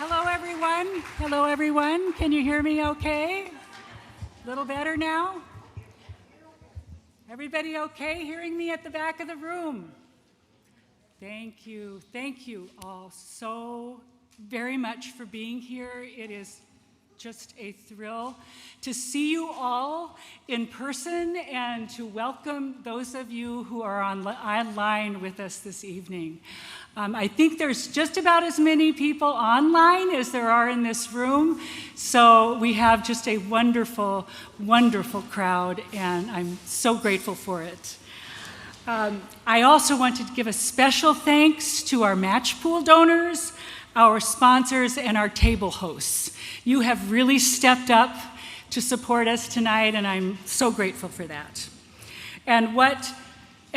Hello, everyone. Hello, everyone. Can you hear me okay? A little better now? Everybody okay hearing me at the back of the room? Thank you. Thank you all so very much for being here. It is just a thrill to see you all in person and to welcome those of you who are online with us this evening. I think there's just about as many people online as there are in this room, so we have just a wonderful, wonderful crowd, and I'm so grateful for it. I also want to give a special thanks to our match pool donors, our sponsors, and our table hosts. You have really stepped up to support us tonight, and I'm so grateful for that. And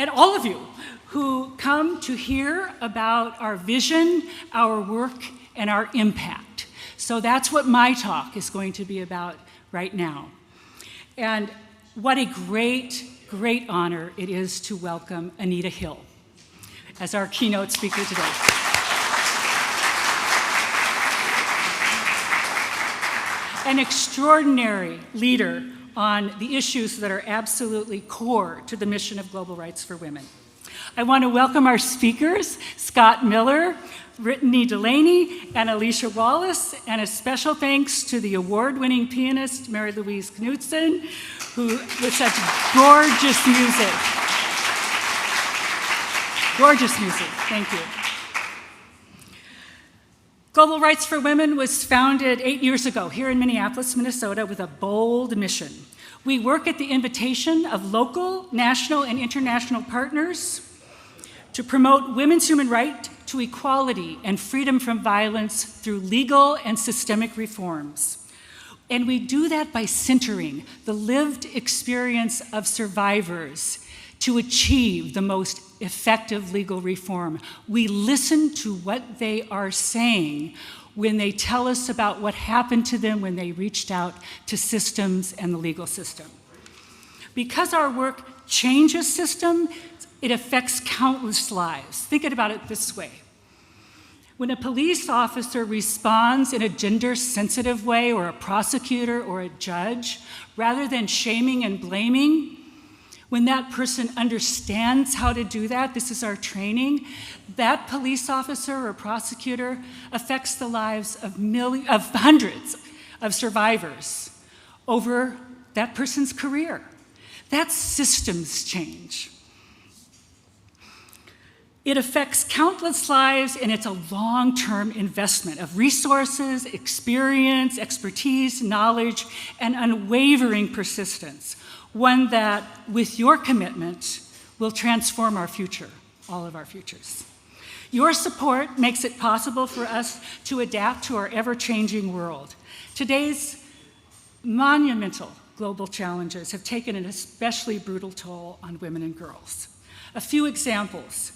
all of you who come to hear about our vision, our work, and our impact. So that's what my talk is going to be about right now. And what a great, great honor it is to welcome Anita Hill as our keynote speaker today. An extraordinary leader on the issues that are absolutely core to the mission of Global Rights for Women. I want to welcome our speakers, Scott Miller, Brittany Delaney, and Alicia Wallace, and a special thanks to the award-winning pianist, Mary Louise Knudsen, who with such gorgeous music. Gorgeous music, thank you. Global Rights for Women was founded 8 years ago here in Minneapolis, Minnesota, with a bold mission. We work at the invitation of local, national, and international partners to promote women's human right to equality and freedom from violence through legal and systemic reforms. And we do that by centering the lived experience of survivors to achieve the most effective legal reform. We listen to what they are saying when they tell us about what happened to them when they reached out to systems and the legal system. Because our work changes systems, it affects countless lives. Think about it this way. When a police officer responds in a gender-sensitive way, or a prosecutor or a judge, rather than shaming and blaming, when that person understands how to do that, this is our training, that police officer or prosecutor affects the lives of hundreds of survivors over that person's career. That's systems change. It affects countless lives, and it's a long-term investment of resources, experience, expertise, knowledge, and unwavering persistence. One that, with your commitment, will transform our future, all of our futures. Your support makes it possible for us to adapt to our ever-changing world. Today's monumental global challenges have taken an especially brutal toll on women and girls. A few examples.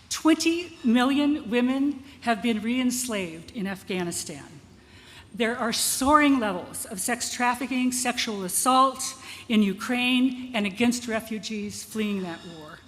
20 million women have been re-enslaved in Afghanistan. There are soaring levels of sex trafficking, sexual assault in Ukraine, and against refugees fleeing that war.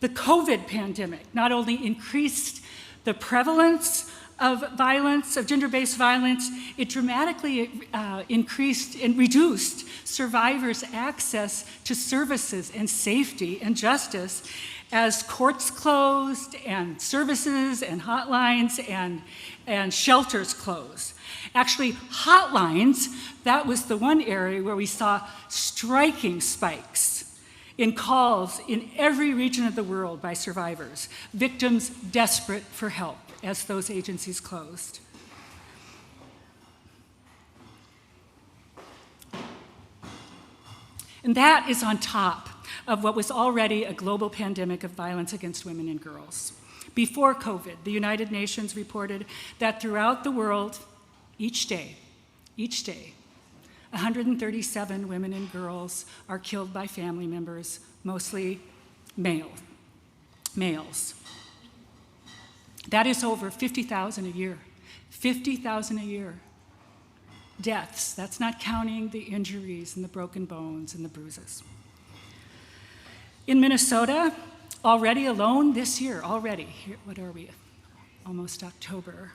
The COVID pandemic not only increased the prevalence of violence, of gender-based violence, it dramatically increased and reduced survivors' access to services and safety and justice as courts closed and services and hotlines and shelters closed. Actually, hotlines, that was the one area where we saw striking spikes in calls in every region of the world by survivors, victims desperate for help as those agencies closed. And that is on top of what was already a global pandemic of violence against women and girls. Before COVID, the United Nations reported that throughout the world, each day, 137 women and girls are killed by family members, mostly males. That is over 50,000 a year. 50,000 a year. Deaths, that's not counting the injuries and the broken bones and the bruises. In Minnesota, already alone this year, what are we? Almost October.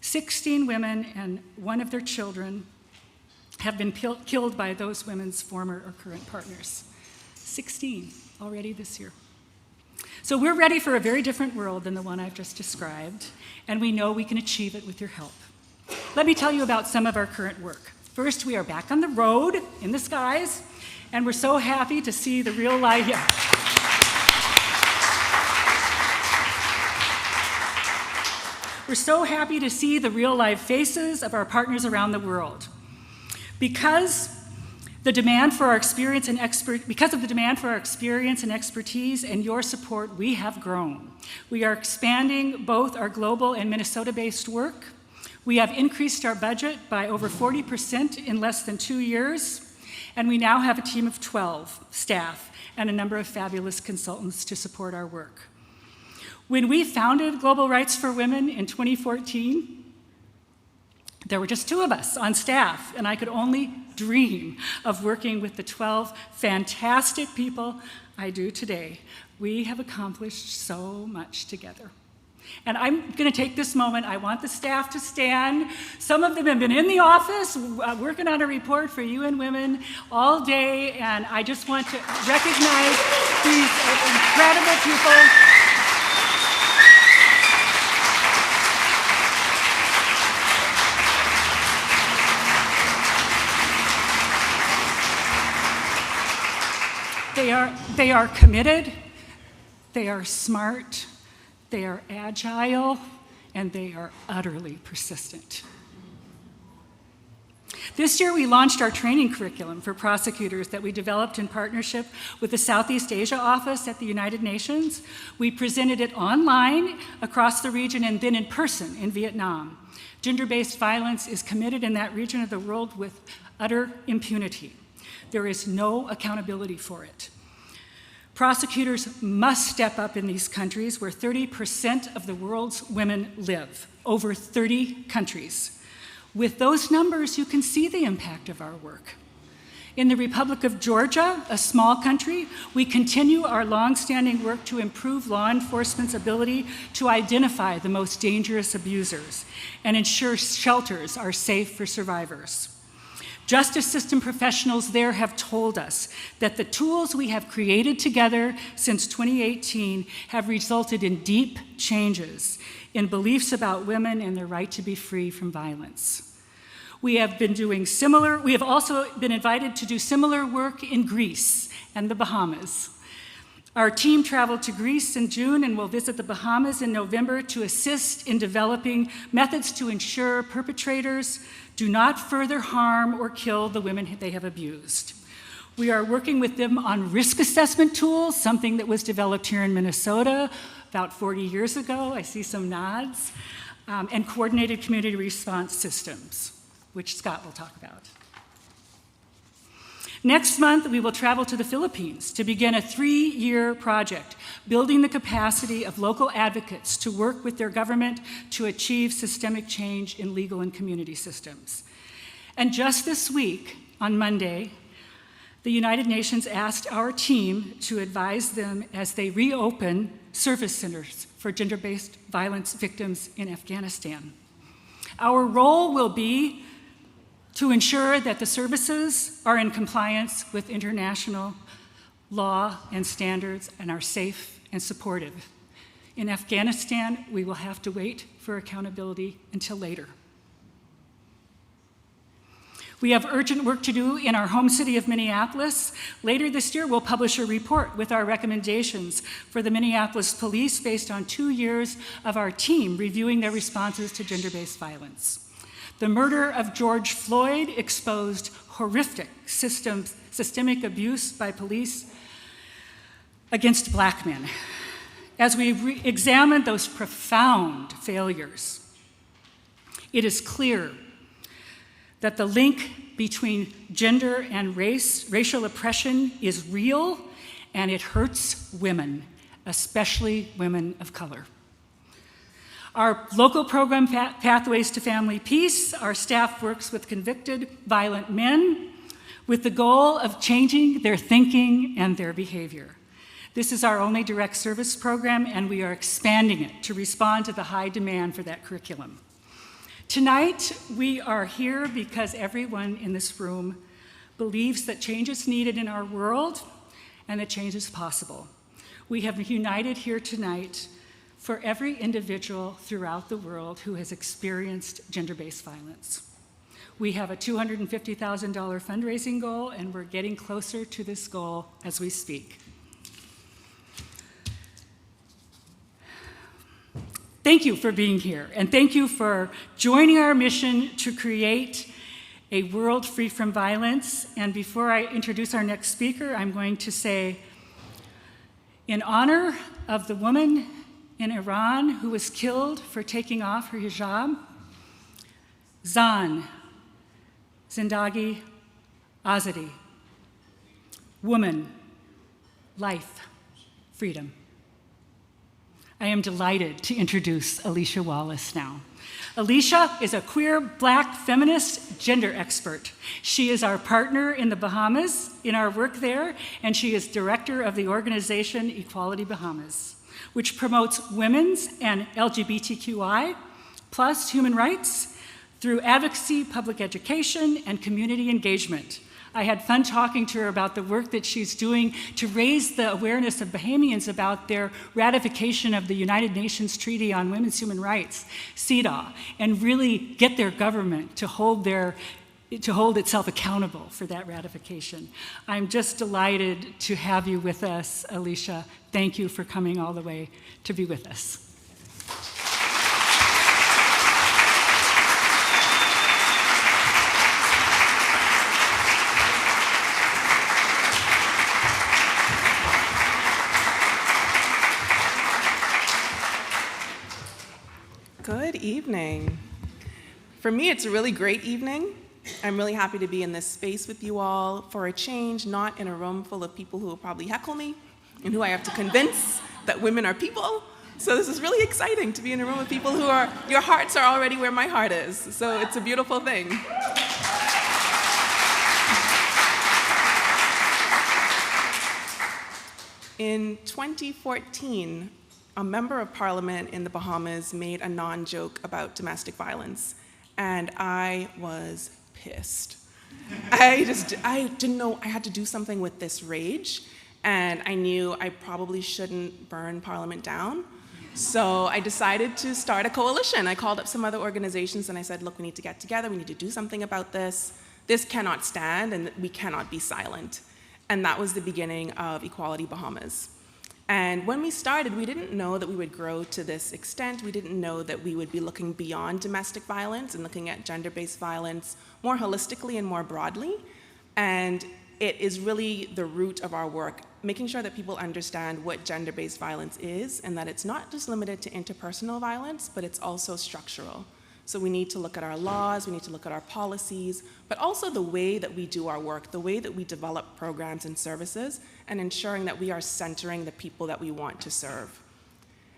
16 women and one of their children have been killed by those women's former or current partners. 16 already this year. So we're ready for a very different world than the one I've just described, and we know we can achieve it with your help. Let me tell you about some of our current work. First, we are back on the road in the skies, and we're so happy to see the real life. Yeah. We're so happy to see the real life faces of our partners around the world. Because of the demand for our experience and expertise and your support, we have grown. We are expanding both our global and Minnesota-based work. We have increased our budget by over 40% in less than 2 years, and we now have a team of 12 staff and a number of fabulous consultants to support our work. When we founded Global Rights for Women in 2014, there were just 2 of us on staff, and I could only dream of working with the 12 fantastic people I do today. We have accomplished so much together. And I'm going to take this moment. I want the staff to stand. Some of them have been in the office working on a report for UN Women all day, and I just want to recognize these incredible people. They are committed, they are smart, they are agile, and they are utterly persistent. This year, we launched our training curriculum for prosecutors that we developed in partnership with the Southeast Asia office at the United Nations. We presented it online across the region and then in person in Vietnam. Gender-based violence is committed in that region of the world with utter impunity. There is no accountability for it. Prosecutors must step up in these countries where 30% of the world's women live, over 30 countries. With those numbers, you can see the impact of our work. In the Republic of Georgia, a small country, we continue our longstanding work to improve law enforcement's ability to identify the most dangerous abusers and ensure shelters are safe for survivors. Justice system professionals there have told us that the tools we have created together since 2018 have resulted in deep changes in beliefs about women and their right to be free from violence. We have also been invited to do similar work in Greece and the Bahamas. Our team traveled to Greece in June and will visit the Bahamas in November to assist in developing methods to ensure perpetrators do not further harm or kill the women they have abused. We are working with them on risk assessment tools, something that was developed here in Minnesota about 40 years ago. I see some nods. And coordinated community response systems, which Scott will talk about. Next month, we will travel to the Philippines to begin a 3-year project, building the capacity of local advocates to work with their government to achieve systemic change in legal and community systems. And just this week, on Monday, the United Nations asked our team to advise them as they reopen service centers for gender-based violence victims in Afghanistan. Our role will be to ensure that the services are in compliance with international law and standards and are safe and supportive. In Afghanistan, we will have to wait for accountability until later. We have urgent work to do in our home city of Minneapolis. Later this year, we'll publish a report with our recommendations for the Minneapolis police based on 2 years of our team reviewing their responses to gender-based violence. The murder of George Floyd exposed horrific systemic abuse by police against Black men. As we examine those profound failures, it is clear that the link between gender and racial oppression is real, and it hurts women, especially women of color. Our local program, Pathways to Family Peace, our staff works with convicted violent men with the goal of changing their thinking and their behavior. This is our only direct service program, and we are expanding it to respond to the high demand for that curriculum. Tonight, we are here because everyone in this room believes that change is needed in our world and that change is possible. We have united here tonight for every individual throughout the world who has experienced gender-based violence. We have a $250,000 fundraising goal, and we're getting closer to this goal as we speak. Thank you for being here, and thank you for joining our mission to create a world free from violence. And before I introduce our next speaker, I'm going to say, in honor of the woman in Iran who was killed for taking off her hijab, Zan, Zindagi, Azadi, woman, life, freedom. I am delighted to introduce Alicia Wallace now. Alicia is a queer, Black, feminist gender expert. She is our partner in the Bahamas in our work there, and she is director of the organization Equality Bahamas, which promotes women's and LGBTQI plus human rights through advocacy, public education, and community engagement. I had fun talking to her about the work that she's doing to raise the awareness of Bahamians about their ratification of the United Nations Treaty on Women's Human Rights, CEDAW, and really get their government to hold itself accountable for that ratification. I'm just delighted to have you with us, Alicia. Thank you for coming all the way to be with us. Good evening. For me, it's a really great evening. I'm really happy to be in this space with you all for a change, not in a room full of people who will probably heckle me and who I have to convince that women are people. So this is really exciting to be in a room with people who are, your hearts are already where my heart is. So it's a beautiful thing. In 2014, a member of parliament in the Bahamas made a non-joke about domestic violence, and I was pissed. I didn't know I had to do something with this rage, and I knew I probably shouldn't burn parliament down. So I decided to start a coalition. I called up some other organizations and I said, look, we need to get together, we need to do something about this. This cannot stand and we cannot be silent. And that was the beginning of Equality Bahamas. And when we started, we didn't know that we would grow to this extent. We didn't know that we would be looking beyond domestic violence and looking at gender-based violence more holistically and more broadly. And it is really the root of our work, making sure that people understand what gender-based violence is and that it's not just limited to interpersonal violence, but it's also structural. So we need to look at our laws, we need to look at our policies, but also the way that we do our work, the way that we develop programs and services, and ensuring that we are centering the people that we want to serve.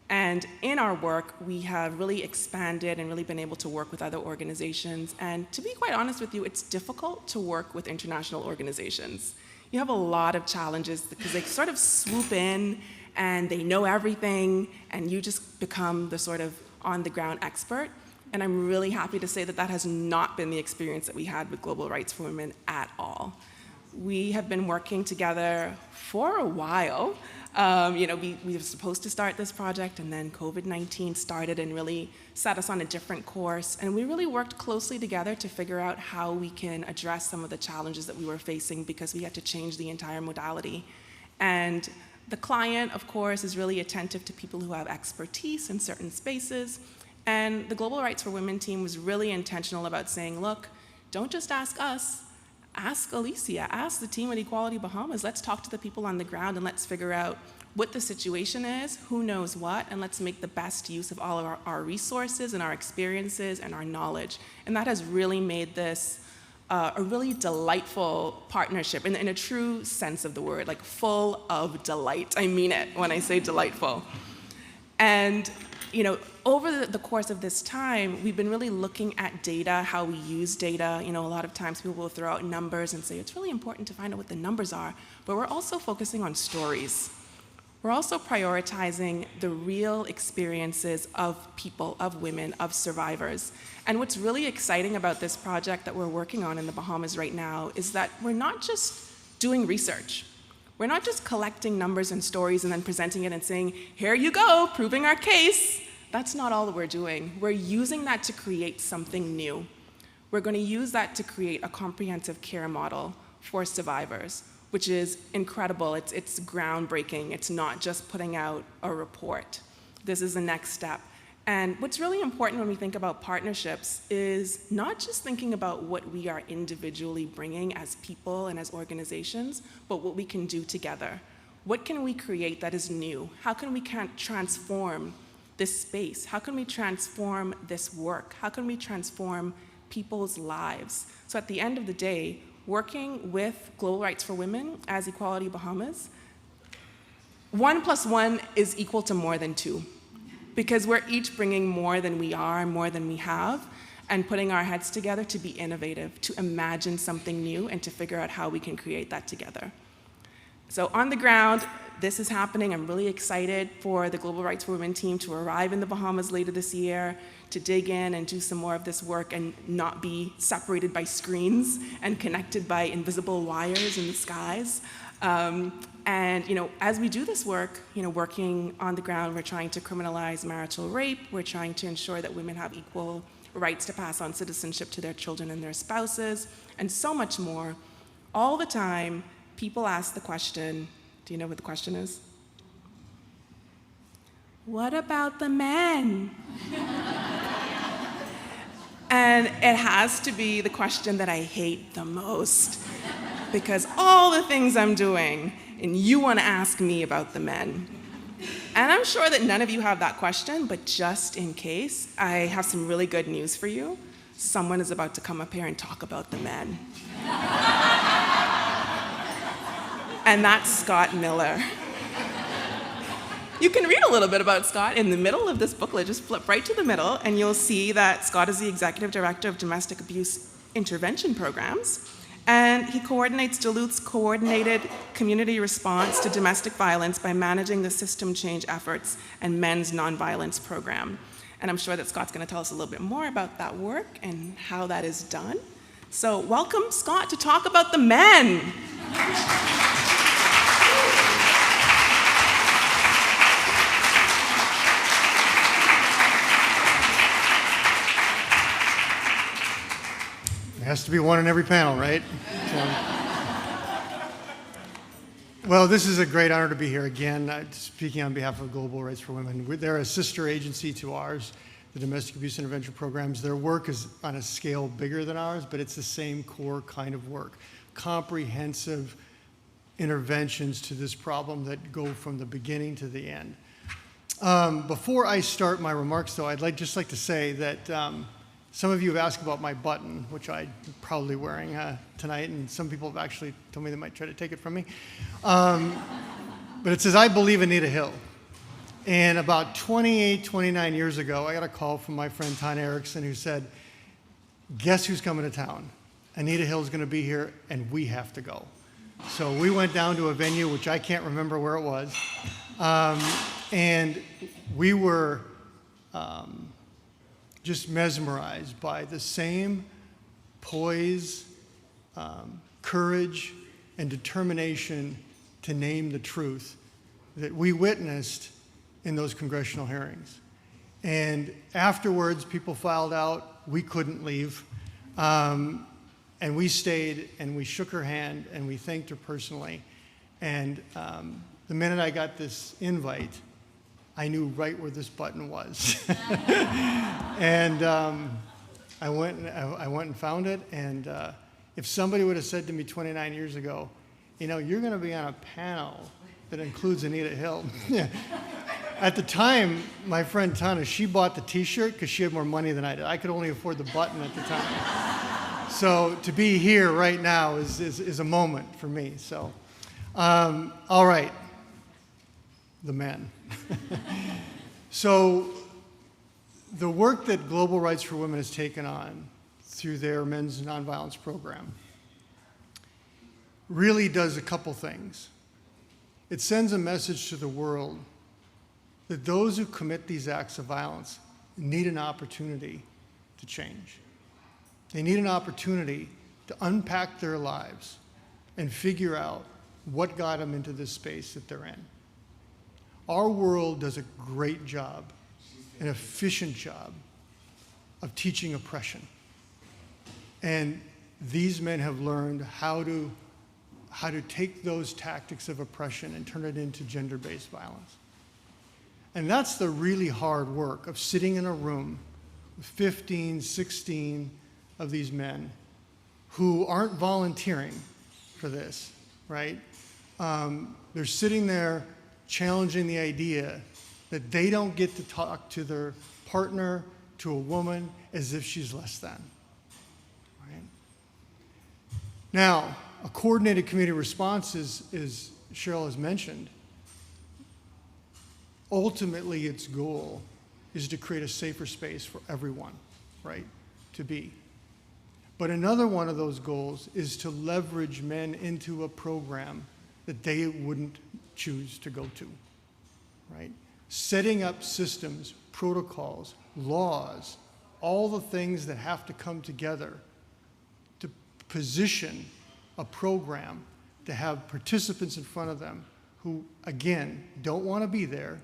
And in our work, we have really expanded and really been able to work with other organizations. And to be quite honest with you, it's difficult to work with international organizations. You have a lot of challenges because they sort of swoop in and they know everything, and you just become the sort of on-the-ground expert. And I'm really happy to say that that has not been the experience that we had with Global Rights for Women at all. We have been working together for a while. We were supposed to start this project, and then COVID-19 started and really set us on a different course. And we really worked closely together to figure out how we can address some of the challenges that we were facing because we had to change the entire modality. And the client, of course, is really attentive to people who have expertise in certain spaces. And the Global Rights for Women team was really intentional about saying, look, don't just ask us, ask Alicia, ask the team at Equality Bahamas. Let's talk to the people on the ground and let's figure out what the situation is, who knows what, and let's make the best use of all of our resources and our experiences and our knowledge. And that has really made this a really delightful partnership in a true sense of the word, like full of delight. I mean it when I say delightful. And over the course of this time, we've been really looking at data, how we use data. A lot of times people will throw out numbers and say, it's really important to find out what the numbers are, but we're also focusing on stories. we're also prioritizing the real experiences of people, of women, of survivors. And what's really exciting about this project that we're working on in the Bahamas right now is that we're not just doing research. We're not just collecting numbers and stories and then presenting it and saying, here you go, proving our case. That's not all that we're doing. We're using that to create something new. We're going to use that to create a comprehensive care model for survivors, which is incredible. It's groundbreaking. It's not just putting out a report. This is the next step. And what's really important when we think about partnerships is not just thinking about what we are individually bringing as people and as organizations, but what we can do together. What can we create that is new? How can we transform this space? How can we transform this work? How can we transform people's lives? So at the end of the day, working with Global Rights for Women as Equality Bahamas, 1 + 1 is equal to more than 2. Because we're each bringing more than we are, more than we have, and putting our heads together to be innovative, to imagine something new, and to figure out how we can create that together. So on the ground, this is happening. I'm really excited for the Global Rights for Women team to arrive in the Bahamas later this year, to dig in and do some more of this work and not be separated by screens and connected by invisible wires in the skies. And as we do this work, working on the ground, we're trying to criminalize marital rape. We're trying to ensure that women have equal rights to pass on citizenship to their children and their spouses, and so much more. All the time, people ask the question, do you know what the question is? What about the men? And it has to be the question that I hate the most, because all the things I'm doing, and you want to ask me about the men. And I'm sure that none of you have that question, but just in case, I have some really good news for you. Someone is about to come up here and talk about the men. And that's Scott Miller. You can read a little bit about Scott in the middle of this booklet. Just flip right to the middle, and you'll see that Scott is the Executive Director of Domestic Abuse Intervention Programs. And he coordinates Duluth's coordinated community response to domestic violence by managing the system change efforts and men's nonviolence program. And I'm sure that Scott's going to tell us a little bit more about that work and how that is done. So welcome, Scott, to talk about the men. There has to be one in every panel, right? Well, this is a great honor to be here again, speaking on behalf of Global Rights for Women. They're a sister agency to ours, the Domestic Abuse Intervention Programs. Their work is on a scale bigger than ours, but it's the same core kind of work. Comprehensive interventions to this problem that go from the beginning to the end. Before I start my remarks, though, I'd just like to say that some of you have asked about my button, which I'm probably wearing tonight, and some people have actually told me they might try to take it from me. But it says, I believe Anita Hill. And about 28, 29 years ago, I got a call from my friend Ton Erickson who said, guess who's coming to town? Anita Hill's going to be here, and we have to go. So we went down to a venue, which I can't remember where it was, and we were just mesmerized by the same poise, courage, and determination to name the truth that we witnessed in those congressional hearings. And afterwards, people filed out. We couldn't leave. And we stayed, and we shook her hand, and we thanked her personally. And the minute I got this invite, I knew right where this button was. And I went and found it. And if somebody would have said to me 29 years ago, you're going to be on a panel that includes Anita Hill. At the time, my friend Tana, she bought the T-shirt because she had more money than I did. I could only afford the button at the time. So to be here right now is a moment for me. So, all right, the men. So the work that Global Rights for Women has taken on through their men's nonviolence program really does a couple things. it sends a message to the world that those who commit these acts of violence need an opportunity to change. They need an opportunity to unpack their lives and figure out what got them into this space that they're in. Our world does a great job, an efficient job, of teaching oppression. And these men have learned how to take those tactics of oppression and turn it into gender-based violence. And that's the really hard work of sitting in a room with 15, 16 of these men who aren't volunteering for this, right? They're sitting there challenging the idea that they don't get to talk to their partner, to a woman, as if she's less than. Right? Now, a coordinated community response, as Cheryl has mentioned, ultimately its goal is to create a safer space for everyone, right, to be. But another one of those goals is to leverage men into a program that they wouldn't choose to go to, right? Setting up systems, protocols, laws, all the things that have to come together to position a program to have participants in front of them who, again, don't want to be there,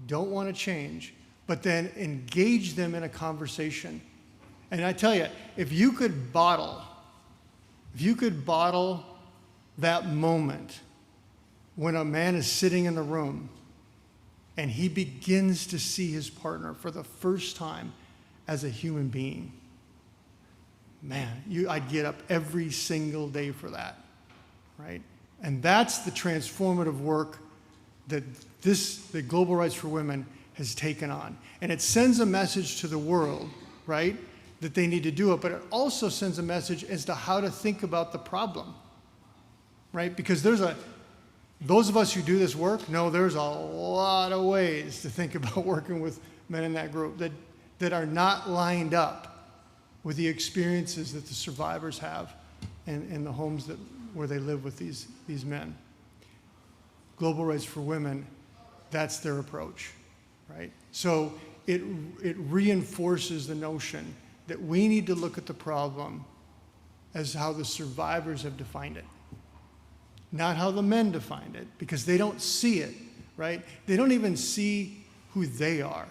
don't want to change, but then engage them in a conversation. And I tell you, if you could bottle that moment when a man is sitting in the room and he begins to see his partner for the first time as a human being, man, I'd get up every single day for that, right? And that's the transformative work that the Global Rights for Women has taken on. And it sends a message to the world, right, that they need to do it, but it also sends a message as to how to think about the problem, right? Because those of us who do this work know there's a lot of ways to think about working with men in that group that are not lined up with the experiences that the survivors have in the homes where they live with these men. Global Rights for Women, that's their approach, right? So it reinforces the notion that we need to look at the problem as how the survivors have defined it, not how the men defined it, because they don't see it, right? They don't even see who they are,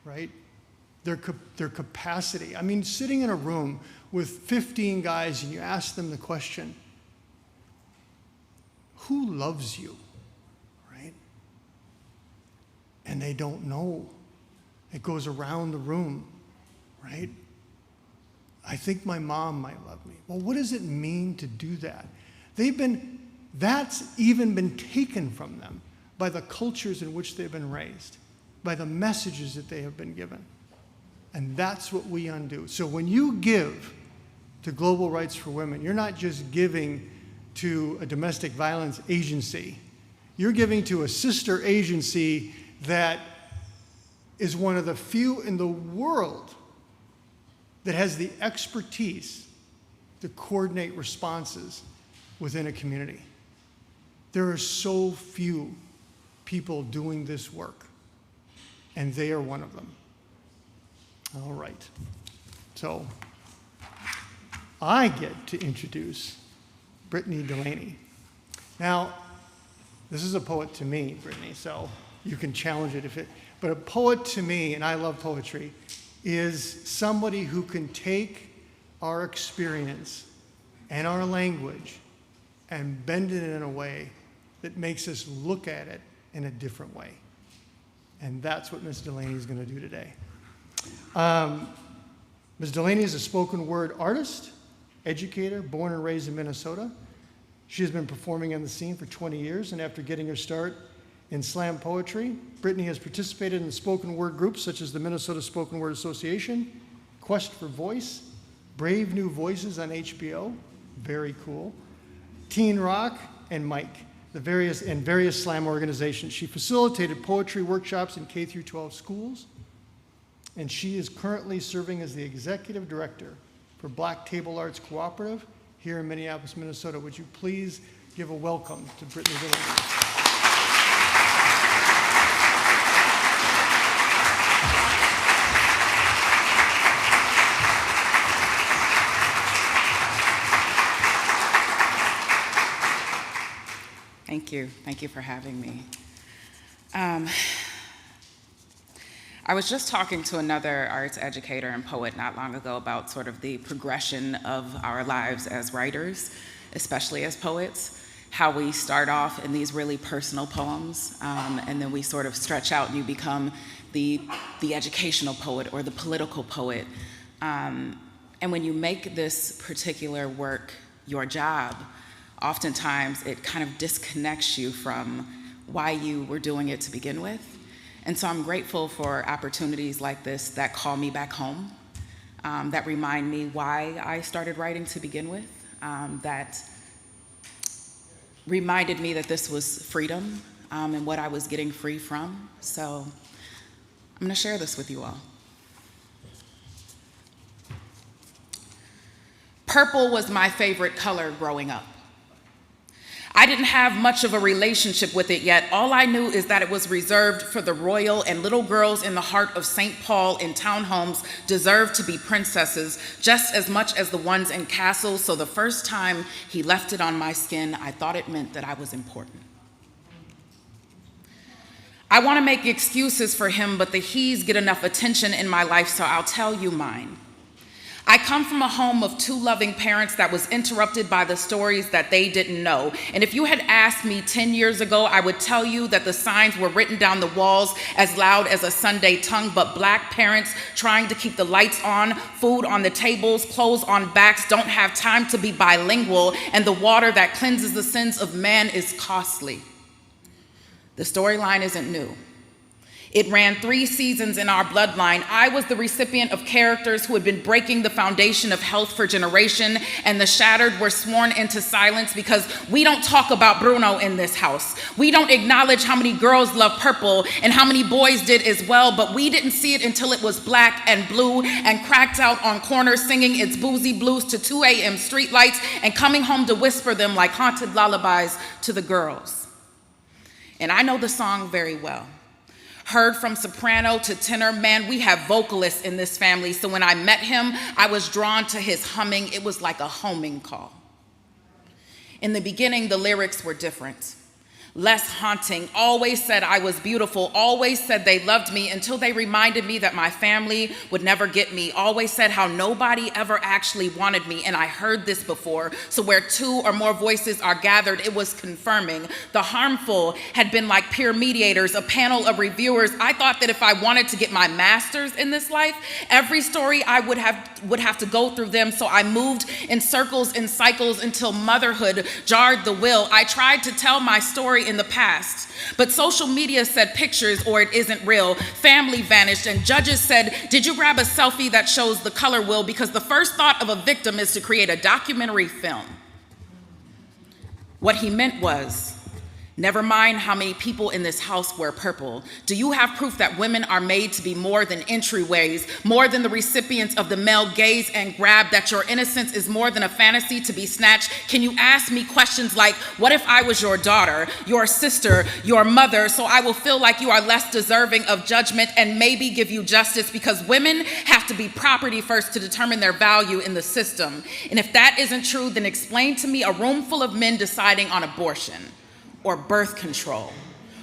right? Their capacity. I mean, sitting in a room with 15 guys and you ask them the question, who loves you, right? And they don't know. It goes around the room, right? I think my mom might love me. Well, what does it mean to do that? That's even been taken from them by the cultures in which they've been raised, by the messages that they have been given. And that's what we undo. So when you give to Global Rights for Women, you're not just giving to a domestic violence agency. You're giving to a sister agency that is one of the few in the world that has the expertise to coordinate responses within a community. There are so few people doing this work, and they are one of them. All right. So I get to introduce Brittany Delaney. Now, this is a poet to me, Brittany, so you can challenge it but a poet to me, and I love poetry, is somebody who can take our experience and our language and bend it in a way that makes us look at it in a different way. And that's what Ms. Delaney is going to do today. Ms. Delaney is a spoken word artist, educator, born and raised in Minnesota. She has been performing on the scene for 20 years, and after getting her start in slam poetry, Brittany has participated in spoken word groups such as the Minnesota Spoken Word Association, Quest for Voice, Brave New Voices on HBO, very cool, Teen Rock, and Mike, various slam organizations. She facilitated poetry workshops in K-12 schools, and she is currently serving as the executive director for Black Table Arts Cooperative here in Minneapolis, Minnesota. Would you please give a welcome to Brittany Delaney? Thank you. Thank you for having me. I was just talking to another arts educator and poet not long ago about sort of the progression of our lives as writers, especially as poets, how we start off in these really personal poems, and then we sort of stretch out and you become the educational poet or the political poet. And when you make this particular work your job, oftentimes it kind of disconnects you from why you were doing it to begin with. And so I'm grateful for opportunities like this that call me back home, that remind me why I started writing to begin with, that reminded me that this was freedom and what I was getting free from. So I'm gonna share this with you all. Purple was my favorite color growing up. I didn't have much of a relationship with it yet. All I knew is that it was reserved for the royal, and little girls in the heart of St. Paul in townhomes deserved to be princesses just as much as the ones in castles. So the first time he left it on my skin, I thought it meant that I was important. I want to make excuses for him, but the he's get enough attention in my life, so I'll tell you mine. I come from a home of two loving parents that was interrupted by the stories that they didn't know. And if you had asked me 10 years ago, I would tell you that the signs were written down the walls as loud as a Sunday tongue, but Black parents trying to keep the lights on, food on the tables, clothes on backs, don't have time to be bilingual, and the water that cleanses the sins of man is costly. The storyline isn't new. It ran 3 seasons in our bloodline. I was the recipient of characters who had been breaking the foundation of health for generation, and the shattered were sworn into silence because we don't talk about Bruno in this house. We don't acknowledge how many girls love purple and how many boys did as well, but we didn't see it until it was black and blue and cracked out on corners singing its boozy blues to 2 a.m. streetlights and coming home to whisper them like haunted lullabies to the girls. And I know the song very well. Heard from soprano to tenor, man, we have vocalists in this family. So when I met him, I was drawn to his humming. It was like a homing call. In the beginning, the lyrics were different, less haunting, always said I was beautiful, always said they loved me until they reminded me that my family would never get me, always said how nobody ever actually wanted me, and I heard this before. So where 2 or more voices are gathered, it was confirming. The harmful had been like peer mediators, a panel of reviewers. I thought that if I wanted to get my master's in this life, every story I would have to go through them, so I moved in circles and cycles until motherhood jarred the will. I tried to tell my story in the past, but social media said pictures or it isn't real. Family vanished, and judges said, did you grab a selfie that shows the color wheel? Because the first thought of a victim is to create a documentary film. What he meant was, never mind how many people in this house wear purple. Do you have proof that women are made to be more than entryways, more than the recipients of the male gaze and grab, that your innocence is more than a fantasy to be snatched? Can you ask me questions like, what if I was your daughter, your sister, your mother, so I will feel like you are less deserving of judgment and maybe give you justice, because women have to be property first to determine their value in the system. And if that isn't true, then explain to me a room full of men deciding on abortion, or birth control,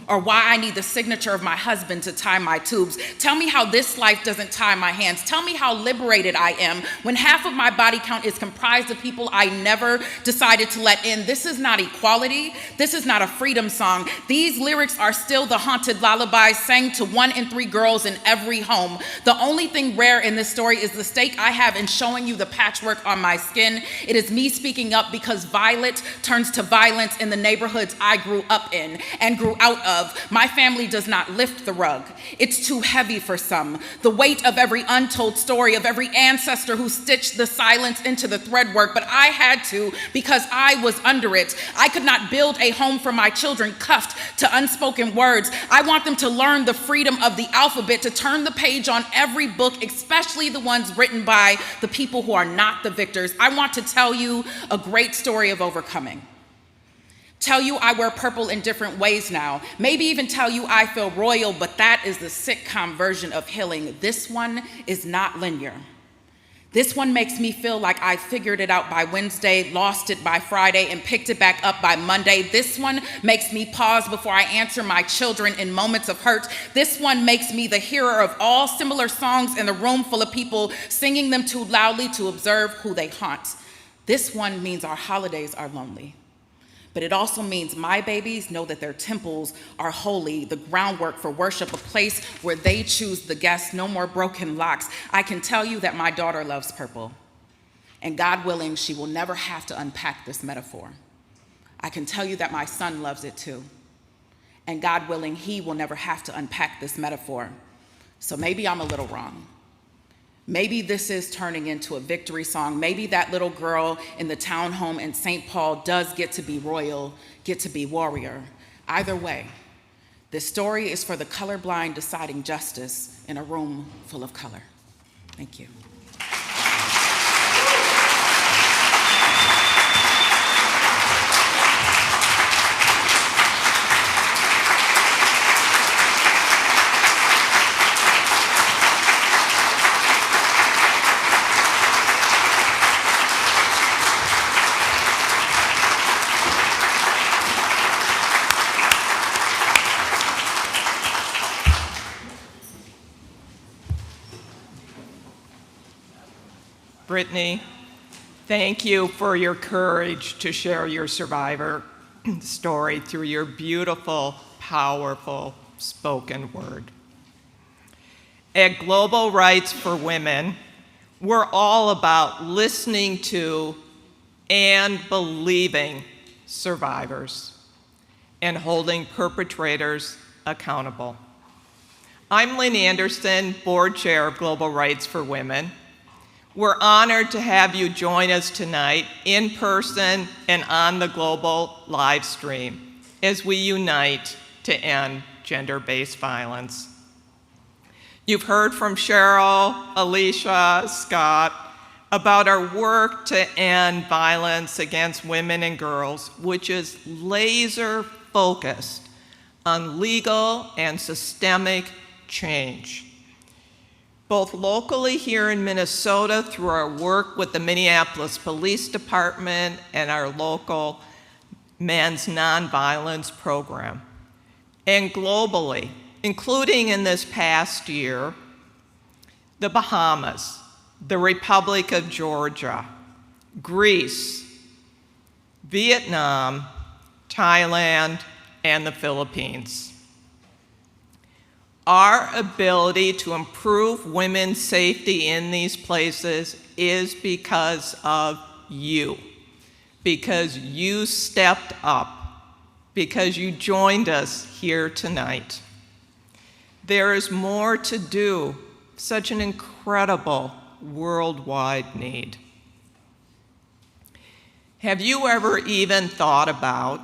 or why I need the signature of my husband to tie my tubes. Tell me how this life doesn't tie my hands. Tell me how liberated I am when half of my body count is comprised of people I never decided to let in. This is not equality. This is not a freedom song. These lyrics are still the haunted lullabies sang to 1 in 3 girls in every home. The only thing rare in this story is the stake I have in showing you the patchwork on my skin. It is me speaking up because violet turns to violence in the neighborhoods I grew up in and grew out of. My family does not lift the rug. It's too heavy for some. The weight of every untold story, of every ancestor who stitched the silence into the thread work, but I had to because I was under it. I could not build a home for my children cuffed to unspoken words. I want them to learn the freedom of the alphabet, to turn the page on every book, especially the ones written by the people who are not the victors. I want to tell you a great story of overcoming. tell you I wear purple in different ways now, maybe even tell you I feel royal, but that is the sitcom version of healing. This one is not linear. This one makes me feel like I figured it out by Wednesday, lost it by Friday, and picked it back up by Monday. This one makes me pause before I answer my children in moments of hurt. This one makes me the hearer of all similar songs in a room full of people singing them too loudly to observe who they haunt. This one means our holidays are lonely. But it also means my babies know that their temples are holy, the groundwork for worship, a place where they choose the guests, no more broken locks. I can tell you that my daughter loves purple, and God willing, she will never have to unpack this metaphor. I can tell you that my son loves it too, and God willing, he will never have to unpack this metaphor. So maybe I'm a little wrong. Maybe this is turning into a victory song. Maybe that little girl in the townhome in St. Paul does get to be royal, get to be warrior. Either way, this story is for the colorblind deciding justice in a room full of color. Thank you. Brittany, thank you for your courage to share your survivor story through your beautiful, powerful spoken word. At Global Rights for Women, we're all about listening to and believing survivors and holding perpetrators accountable. I'm Lynn Anderson, board chair of Global Rights for Women. We're honored to have you join us tonight in person and on the global live stream as we unite to end gender-based violence. You've heard from Cheryl, Alicia, Scott about our work to end violence against women and girls, which is laser focused on legal and systemic change. Both locally here in Minnesota through our work with the Minneapolis Police Department and our local men's nonviolence program, and globally, including in this past year, the Bahamas, the Republic of Georgia, Greece, Vietnam, Thailand, and the Philippines. Our ability to improve women's safety in these places is because of you, because you stepped up, because you joined us here tonight. There is more to do, such an incredible worldwide need. Have you ever even thought about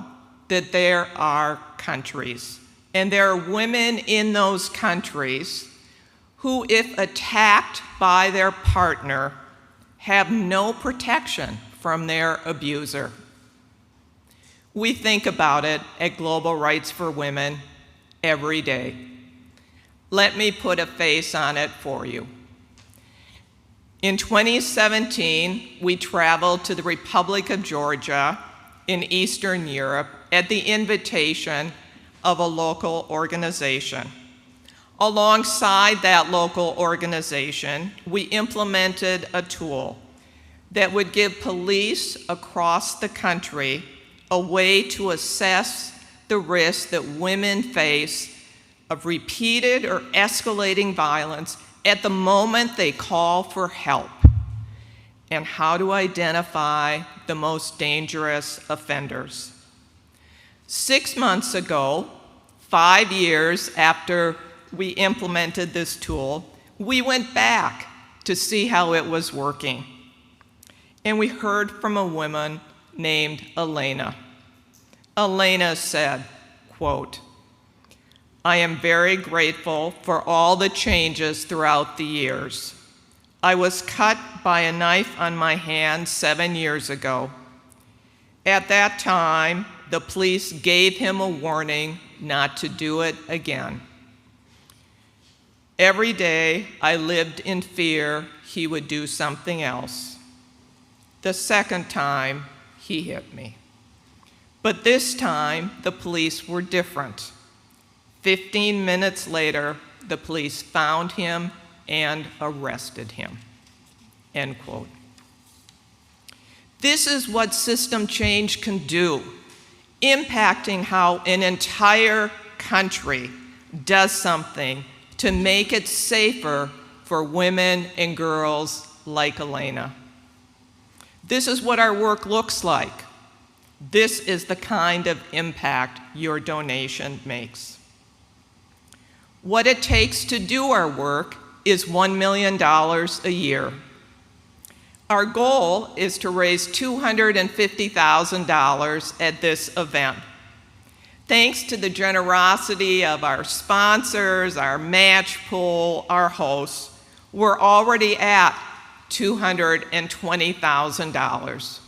that there are countries, and there are women in those countries who, if attacked by their partner, have no protection from their abuser? We think about it at Global Rights for Women every day. Let me put a face on it for you. In 2017, we traveled to the Republic of Georgia in Eastern Europe at the invitation of a local organization. Alongside that local organization, we implemented a tool that would give police across the country a way to assess the risk that women face of repeated or escalating violence at the moment they call for help, and how to identify the most dangerous offenders. 6 months ago, 5 years after we implemented this tool, we went back to see how it was working. And we heard from a woman named Elena. Elena said, quote, "I am very grateful for all the changes throughout the years. I was cut by a knife on my hand 7 years ago. At that time, the police gave him a warning not to do it again. Every day, I lived in fear he would do something else. The second time, he hit me. But this time, the police were different. 15 minutes later, the police found him and arrested him." End quote. This is what system change can do, impacting how an entire country does something to make it safer for women and girls like Elena. This is what our work looks like. This is the kind of impact your donation makes. What it takes to do our work is $1 million a year. Our goal is to raise $250,000 at this event. Thanks to the generosity of our sponsors, our match pool, our hosts, we're already at $220,000.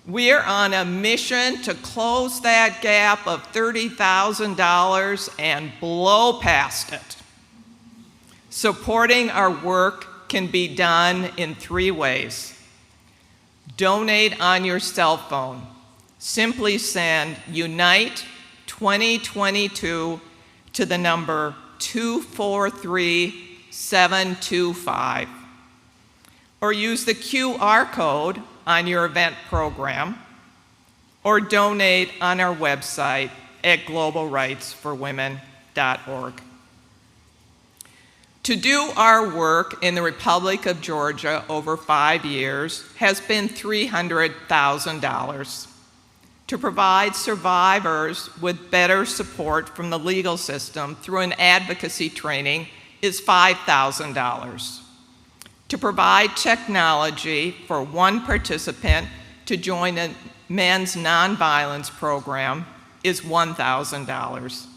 We're on a mission to close that gap of $30,000 and blow past it. Supporting our work can be done in 3 ways. Donate on your cell phone. Simply send Unite 2022 to the number 243725. Or use the QR code on your event program, or donate on our website at globalrightsforwomen.org. To do our work in the Republic of Georgia over 5 years has been $300,000. To provide survivors with better support from the legal system through an advocacy training is $5,000. To provide technology for one participant to join a men's nonviolence program is $1,000.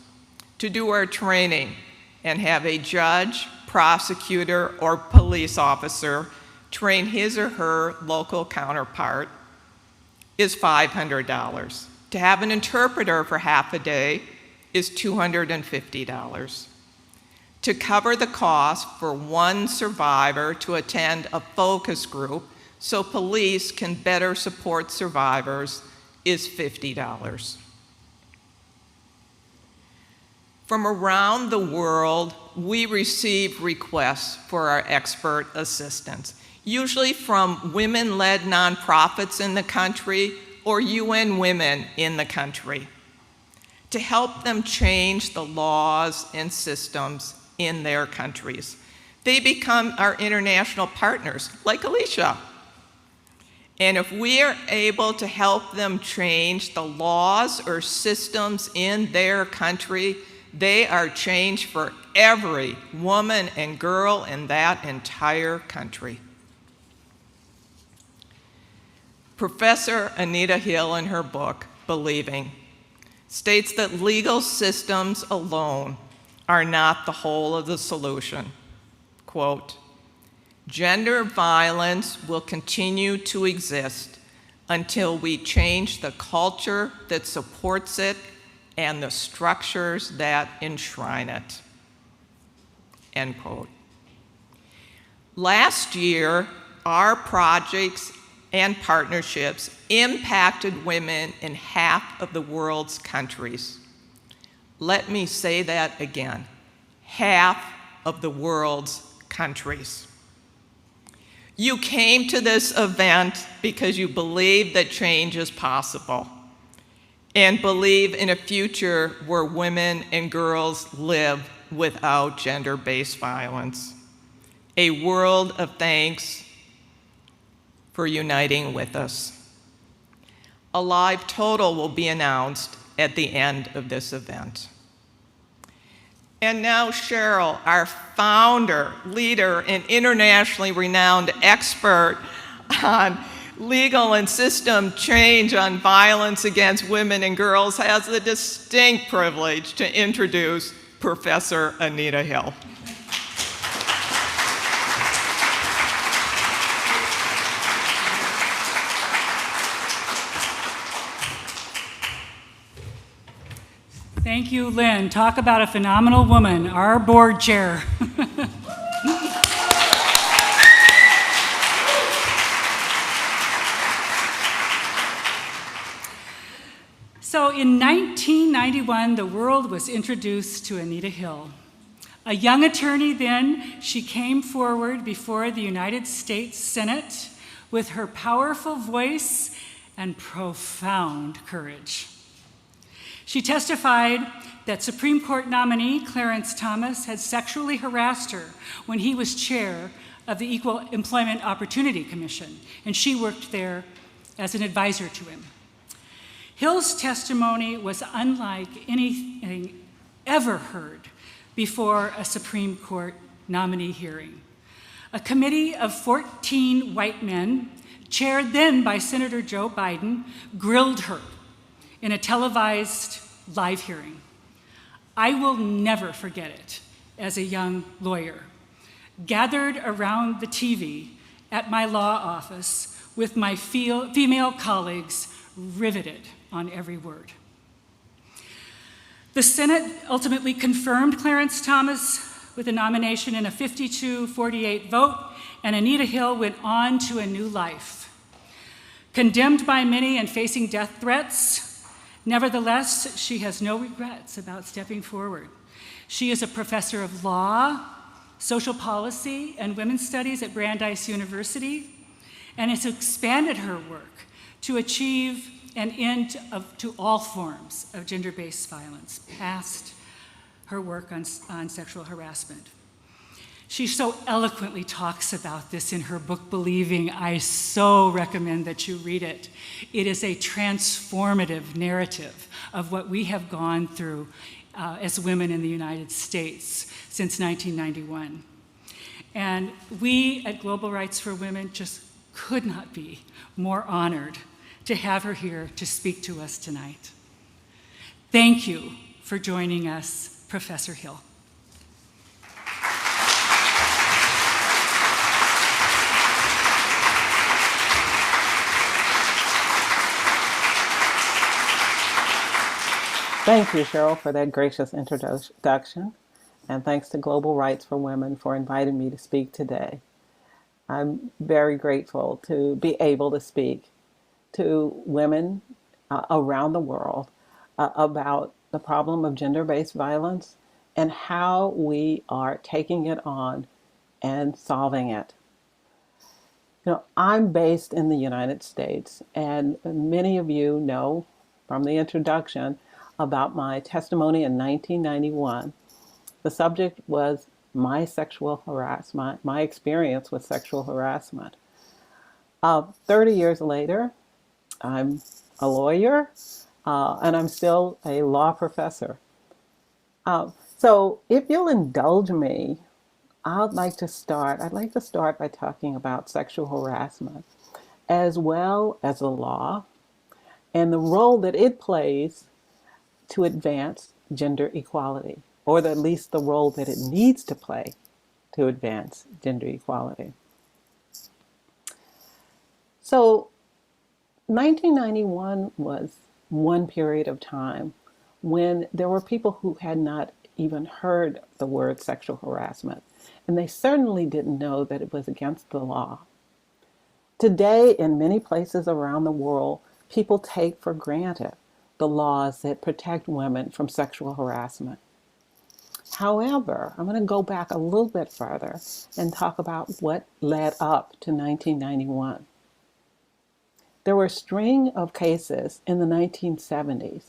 To do our training and have a judge, prosecutor, or police officer train his or her local counterpart is $500. To have an interpreter for half a day is $250. To cover the cost for one survivor to attend a focus group so police can better support survivors is $50. From around the world, we receive requests for our expert assistance, usually from women-led nonprofits in the country or UN Women in the country, to help them change the laws and systems in their countries. They become our international partners, like Alicia. And if we are able to help them change the laws or systems in their country, they are changed for every woman and girl in that entire country. Professor Anita Hill, in her book, Believing, states that legal systems alone are not the whole of the solution. Quote, "Gender violence will continue to exist until we change the culture that supports it and the structures that enshrine it." End quote. Last year, our projects and partnerships impacted women in half of the world's countries. Let me say that again, half of the world's countries. You came to this event because you believe that change is possible and believe in a future where women and girls live without gender-based violence. A world of thanks for uniting with us. A live total will be announced at the end of this event. And now Cheryl, our founder, leader, and internationally renowned expert on legal and system change on violence against women and girls, has the distinct privilege to introduce Professor Anita Hill. Thank you, Lynn. Talk about a phenomenal woman, our board chair. So in 1991, the world was introduced to Anita Hill. A young attorney then, she came forward before the United States Senate with her powerful voice and profound courage. She testified that Supreme Court nominee Clarence Thomas had sexually harassed her when he was chair of the Equal Employment Opportunity Commission, and she worked there as an advisor to him. Hill's testimony was unlike anything ever heard before a Supreme Court nominee hearing. A committee of 14 white men, chaired then by Senator Joe Biden, grilled her in a televised live hearing. I will never forget it as a young lawyer, gathered around the TV at my law office with my female colleagues riveted on every word. The Senate ultimately confirmed Clarence Thomas with a nomination in a 52-48 vote, and Anita Hill went on to a new life. Condemned by many and facing death threats, nevertheless, she has no regrets about stepping forward. She is a professor of law, social policy, and women's studies at Brandeis University, and has expanded her work to achieve an end to all forms of gender-based violence, past her work on sexual harassment. She so eloquently talks about this in her book, Believing. I so recommend that you read it. It is a transformative narrative of what we have gone through as women in the United States since 1991. And we at Global Rights for Women just could not be more honored to have her here to speak to us tonight. Thank you for joining us, Professor Hill. Thank you, Cheryl, for that gracious introduction, and thanks to Global Rights for Women for inviting me to speak today. I'm very grateful to be able to speak to women around the world about the problem of gender-based violence and how we are taking it on and solving it. You know, I'm based in the United States, and many of you know from the introduction about my testimony in 1991. The subject was my sexual harassment, my experience with sexual harassment. 30 years later, I'm a lawyer, and I'm still a law professor. So if you'll indulge me, I'd like to start by talking about sexual harassment, as well as the law, and the role that it plays to advance gender equality, or at least the role that it needs to play to advance gender equality. So 1991 was one period of time when there were people who had not even heard the word sexual harassment, and they certainly didn't know that it was against the law. Today, in many places around the world, people take for granted the laws that protect women from sexual harassment. However, I'm going to go back a little bit further and talk about what led up to 1991. There were a string of cases in the 1970s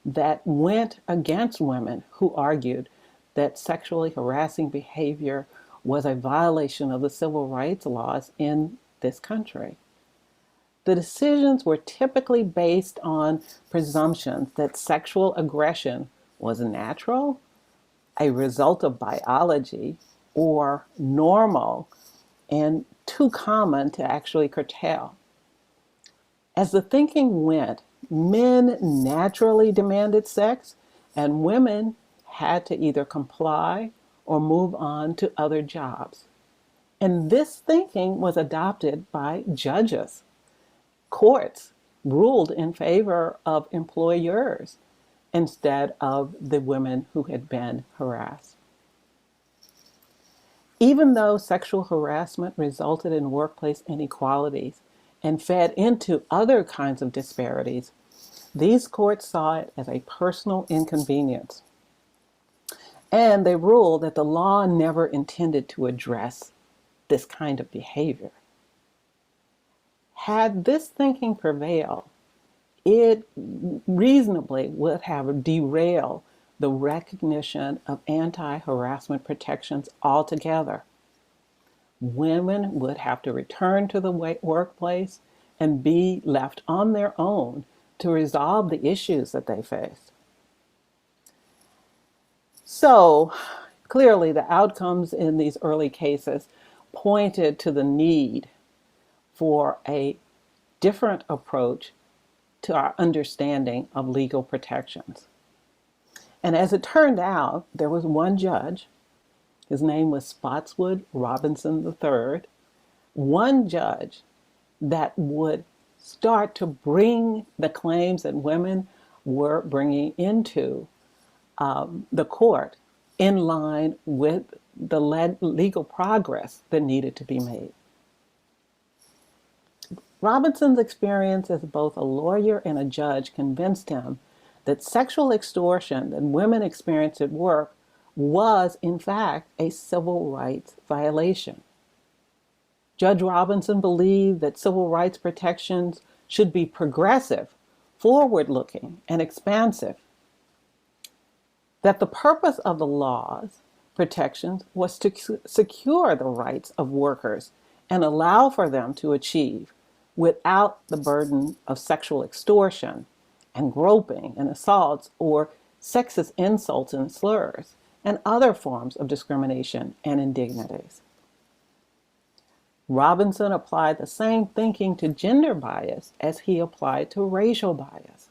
that went against women who argued that sexually harassing behavior was a violation of the civil rights laws in this country. The decisions were typically based on presumptions that sexual aggression was natural, a result of biology, or normal, and too common to actually curtail. As the thinking went, men naturally demanded sex, and women had to either comply or move on to other jobs. And this thinking was adopted by judges. Courts ruled in favor of employers, instead of the women who had been harassed. Even though sexual harassment resulted in workplace inequalities and fed into other kinds of disparities, these courts saw it as a personal inconvenience. And they ruled that the law never intended to address this kind of behavior. Had this thinking prevailed, it reasonably would have derailed the recognition of anti-harassment protections altogether. Women would have to return to the workplace and be left on their own to resolve the issues that they faced. So clearly the outcomes in these early cases pointed to the need for a different approach to our understanding of legal protections. And as it turned out, there was one judge, his name was Spotswood Robinson III, one judge that would start to bring the claims that women were bringing into the court in line with the legal progress that needed to be made. Robinson's experience as both a lawyer and a judge convinced him that sexual extortion that women experienced at work was, in fact, a civil rights violation. Judge Robinson believed that civil rights protections should be progressive, forward-looking, and expansive. That the purpose of the law's protections was to secure the rights of workers and allow for them to achieve without the burden of sexual extortion and groping and assaults or sexist insults and slurs and other forms of discrimination and indignities. Robinson applied the same thinking to gender bias as he applied to racial bias.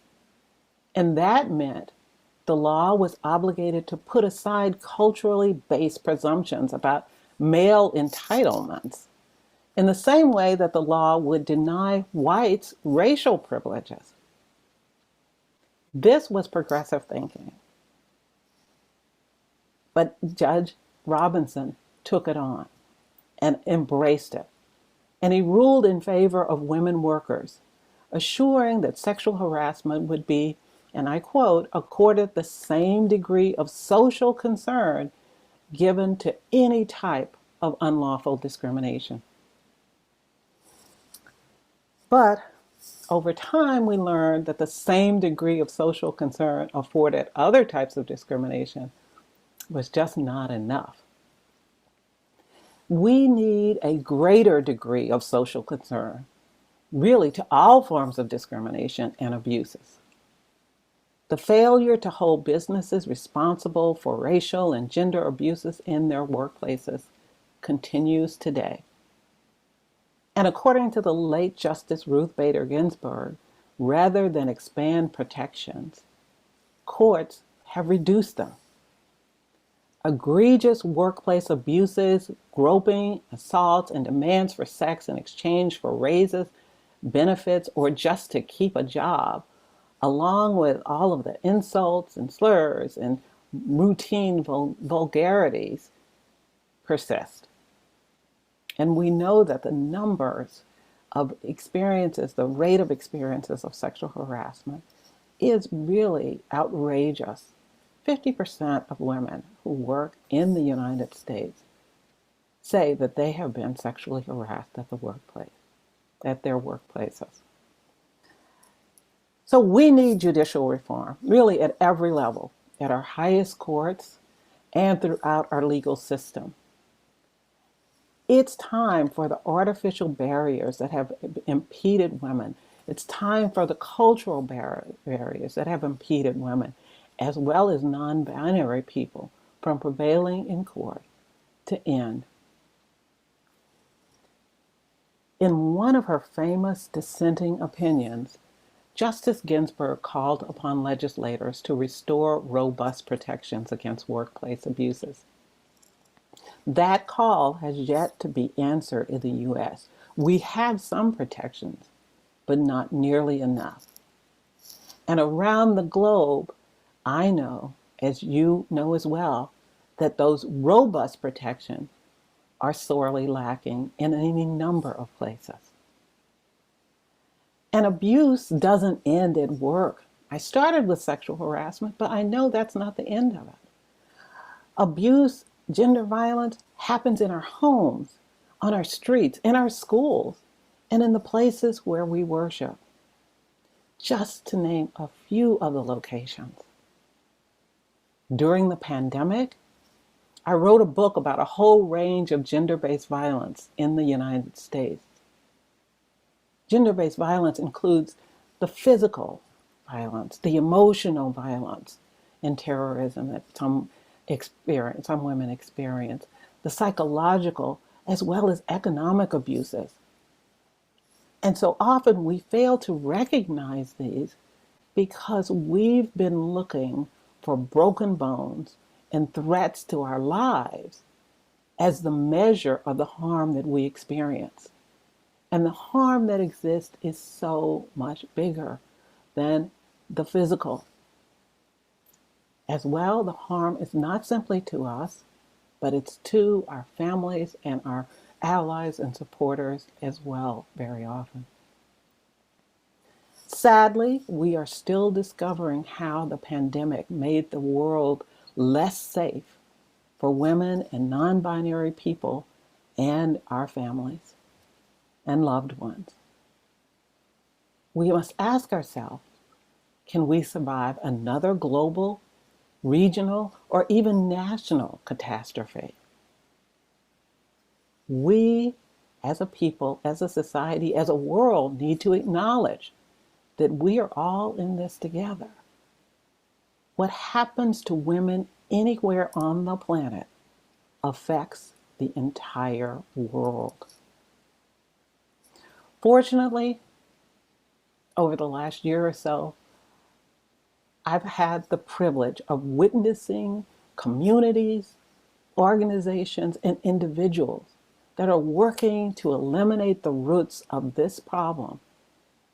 And that meant the law was obligated to put aside culturally based presumptions about male entitlements in the same way that the law would deny whites racial privileges. This was progressive thinking. But Judge Robinson took it on and embraced it. And he ruled in favor of women workers, assuring that sexual harassment would be, and I quote, accorded the same degree of social concern given to any type of unlawful discrimination. But over time, we learned that the same degree of social concern afforded other types of discrimination was just not enough. We need a greater degree of social concern, really, to all forms of discrimination and abuses. The failure to hold businesses responsible for racial and gender abuses in their workplaces continues today. And according to the late Justice Ruth Bader Ginsburg, rather than expand protections, courts have reduced them. Egregious workplace abuses, groping, assaults, and demands for sex in exchange for raises, benefits, or just to keep a job, along with all of the insults and slurs and routine vulgarities, persist. And we know that the numbers of experiences, the rate of experiences of sexual harassment is really outrageous. 50% of women who work in the United States say that they have been sexually harassed at the workplace, at their workplaces. So we need judicial reform, really at every level, at our highest courts and throughout our legal system. It's time for the artificial barriers that have impeded women. It's time for the cultural barriers that have impeded women, as well as non-binary people, from prevailing in court to end. In one of her famous dissenting opinions, Justice Ginsburg called upon legislators to restore robust protections against workplace abuses. That call has yet to be answered in the U.S. We have some protections, but not nearly enough. And around the globe, I know, as you know as well, that those robust protections are sorely lacking in any number of places. And abuse doesn't end at work. I started with sexual harassment, but I know that's not the end of it. Abuse, gender violence happens in our homes, on our streets, in our schools, and in the places where we worship, just to name a few of the locations. During the pandemic, I wrote a book about a whole range of gender-based violence in the United States. Gender-based violence includes the physical violence, the emotional violence and terrorism that some women experience, the psychological as well as economic abuses. And so often we fail to recognize these because we've been looking for broken bones and threats to our lives as the measure of the harm that we experience. And the harm that exists is so much bigger than the physical. As well, the harm is not simply to us, but it's to our families and our allies and supporters as well, very often. Sadly, we are still discovering how the pandemic made the world less safe for women and non-binary people and our families and loved ones. We must ask ourselves, can we survive another global, regional, or even national catastrophe? We, as a people, as a society, as a world, need to acknowledge that we are all in this together. What happens to women anywhere on the planet affects the entire world. Fortunately, over the last year or so, I've had the privilege of witnessing communities, organizations, and individuals that are working to eliminate the roots of this problem,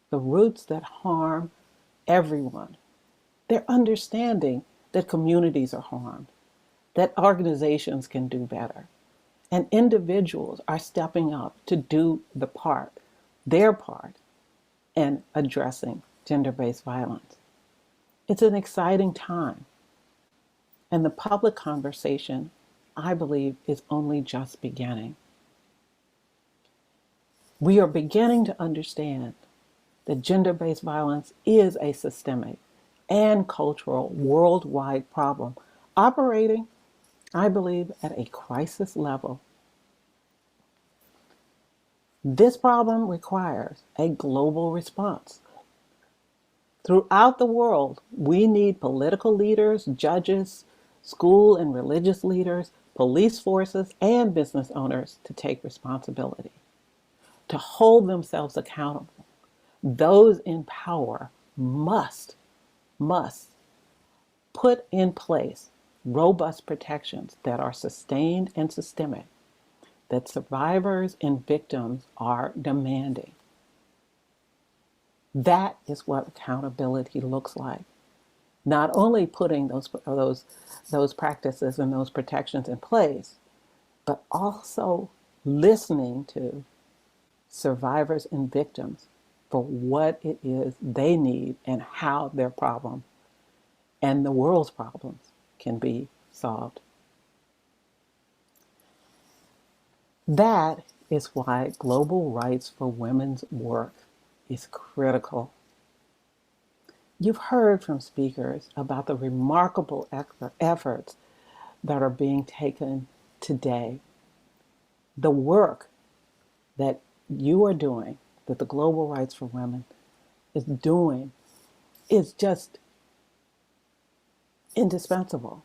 the roots that harm everyone. They're understanding that communities are harmed, that organizations can do better, and individuals are stepping up to do their part, in addressing gender-based violence. It's an exciting time, and the public conversation, I believe, is only just beginning. We are beginning to understand that gender-based violence is a systemic and cultural worldwide problem, operating, I believe, at a crisis level. This problem requires a global response. Throughout the world, we need political leaders, judges, school and religious leaders, police forces, and business owners to take responsibility, to hold themselves accountable. Those in power must put in place robust protections that are sustained and systemic, that survivors and victims are demanding. That is what accountability looks like. Not only putting those practices and those protections in place, but also listening to survivors and victims for what it is they need and how their problem and the world's problems can be solved. That is why global rights for women's work is critical. You've heard from speakers about the remarkable efforts that are being taken today. The work that you are doing, that the Global Rights for Women is doing, is just indispensable.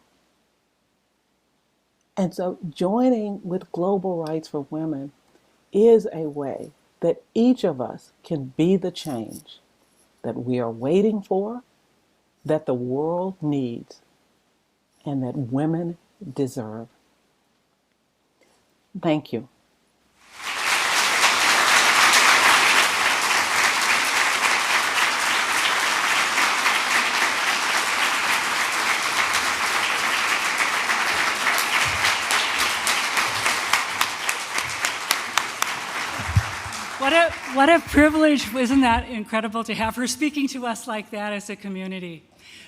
And so joining with Global Rights for Women is a way that each of us can be the change that we are waiting for, that the world needs, and that women deserve. Thank you. What a privilege. Isn't that incredible to have her speaking to us like that as a community?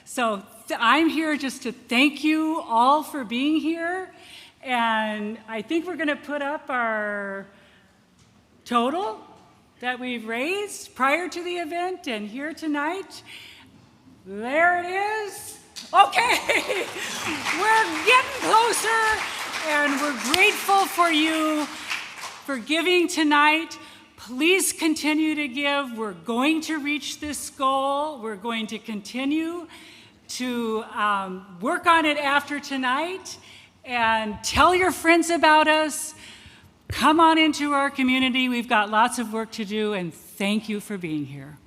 So I'm here just to thank you all for being here. And I think we're going to put up our total that we've raised prior to the event and here tonight. There it is. Okay, we're getting closer, and we're grateful for you for giving tonight. Please continue to give. We're going to reach this goal. We're going to continue to work on it after tonight, and tell your friends about us. Come on into our community. We've got lots of work to do, and thank you for being here.